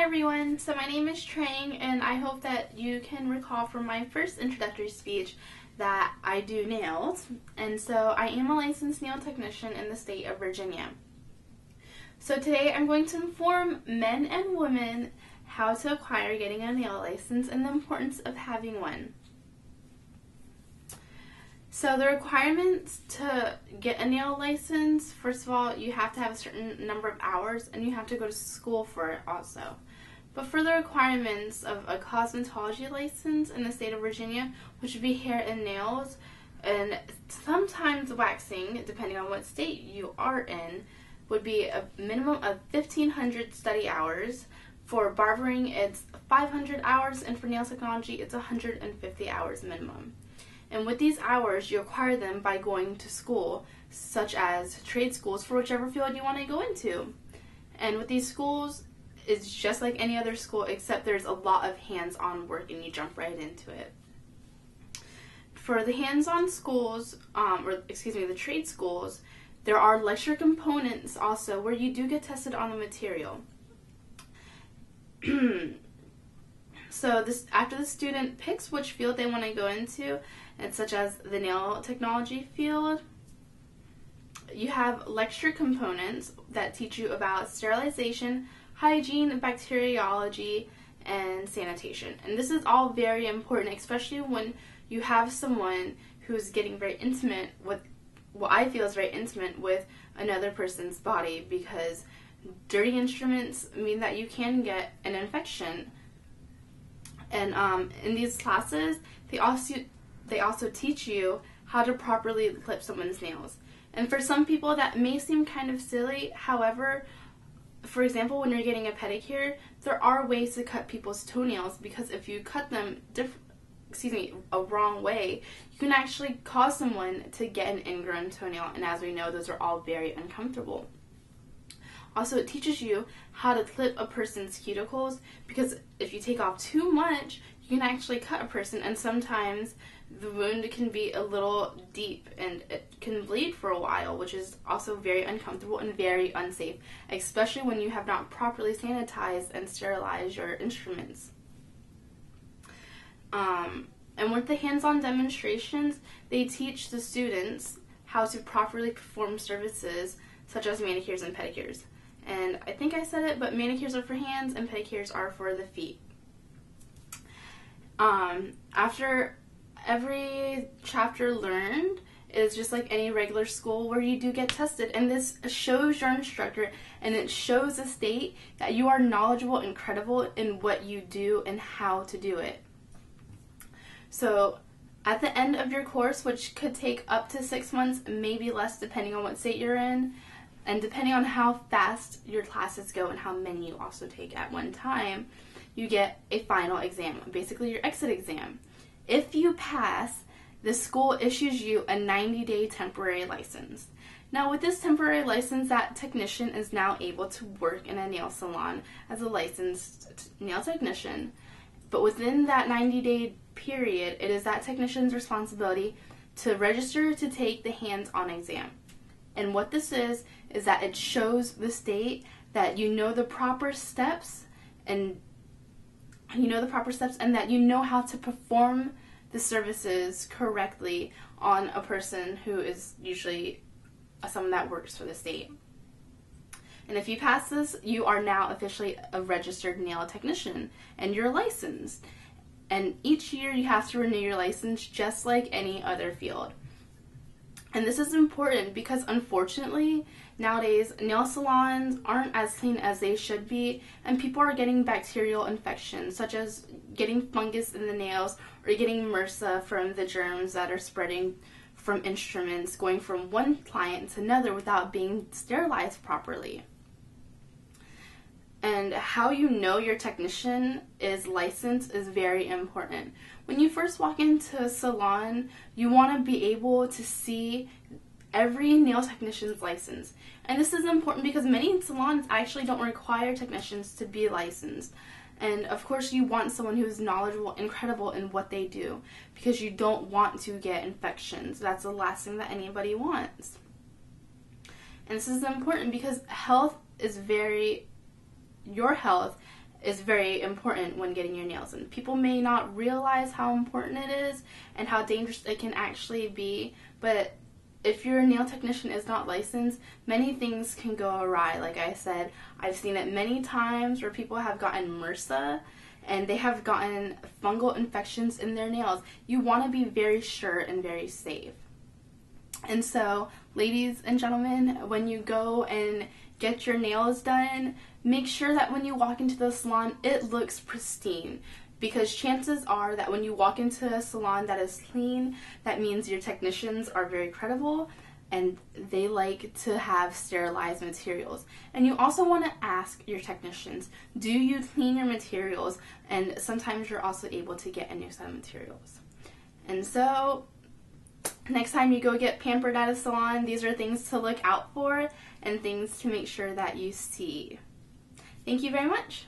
everyone, so my name is Trang, and I hope that you can recall from my first introductory speech that I do nails, and so I am a licensed nail technician in the state of Virginia. So today I'm going to inform men and women how to acquire getting a nail license and the importance of having one. So the requirements to get a nail license, first of all, you have to have a certain number of hours and you have to go to school for it also. But for the requirements of a cosmetology license in the state of Virginia, which would be hair and nails, and sometimes waxing, depending on what state you are in, would be a minimum of 1,500 study hours. For barbering, it's 500 hours, and for nail technology, it's 150 hours minimum. And with these hours, you acquire them by going to school, such as trade schools for whichever field you want to go into. And with these schools, it's just like any other school, except there's a lot of hands-on work and you jump right into it. For the hands-on schools, the trade schools, there are lecture components also where you do get tested on the material. So after the student picks which field they want to go into, and such as the nail technology field, you have lecture components that teach you about sterilization, hygiene, bacteriology, and sanitation. And this is all very important, especially when you have someone who's getting very intimate with what I feel is very intimate with another person's body, because dirty instruments mean that you can get an infection. And in these classes, they also teach you how to properly clip someone's nails. And for some people, that may seem kind of silly. However, for example, when you're getting a pedicure, there are ways to cut people's toenails, because if you cut them a wrong way, you can actually cause someone to get an ingrown toenail, and as we know, those are all very uncomfortable. Also, it teaches you how to clip a person's cuticles, because if you take off too much, you can actually cut a person, and sometimes the wound can be a little deep and it can bleed for a while, which is also very uncomfortable and very unsafe, especially when you have not properly sanitized and sterilized your instruments. And with the hands-on demonstrations, they teach the students how to properly perform services such as manicures and pedicures. And I think I said it, but manicures are for hands and pedicures are for the feet. After every chapter learned is just like any regular school where you do get tested, and this shows your instructor and it shows the state that you are knowledgeable and credible in what you do and how to do it. So at the end of your course, which could take up to 6 months, maybe less depending on what state you're in, and depending on how fast your classes go and how many you also take at one time, you get a final exam, basically your exit exam. If you pass, the school issues you a 90-day temporary license. Now with this temporary license, that technician is now able to work in a nail salon as a licensed nail technician. But within that 90-day period, it is that technician's responsibility to register to take the hands-on exam. And what this is that it shows the state that you know the proper steps and that you know how to perform the services correctly on a person who is usually someone that works for the state. And if you pass this, you are now officially a registered nail technician and you're licensed. And each year you have to renew your license just like any other field. And this is important because unfortunately nowadays nail salons aren't as clean as they should be, and people are getting bacterial infections such as getting fungus in the nails or getting MRSA from the germs that are spreading from instruments going from one client to another without being sterilized properly. And how you know your technician is licensed is very important. When you first walk into a salon, you want to be able to see every nail technician's license. And this is important because many salons actually don't require technicians to be licensed. And of course you want someone who's knowledgeable and credible in what they do, because you don't want to get infections. That's the last thing that anybody wants. And this is important because health is your health is very important when getting your nails in. People may not realize how important it is and how dangerous it can actually be, but if your nail technician is not licensed, many things can go awry. Like I said, I've seen it many times where people have gotten MRSA and they have gotten fungal infections in their nails. You want to be very sure and very safe. And so, ladies and gentlemen, when you go and get your nails done, make sure that when you walk into the salon, it looks pristine. Because chances are that when you walk into a salon that is clean, that means your technicians are very credible and they like to have sterilized materials. And you also want to ask your technicians, do you clean your materials? And sometimes you're also able to get a new set of materials. And so, next time you go get pampered at a salon, these are things to look out for and things to make sure that you see. Thank you very much.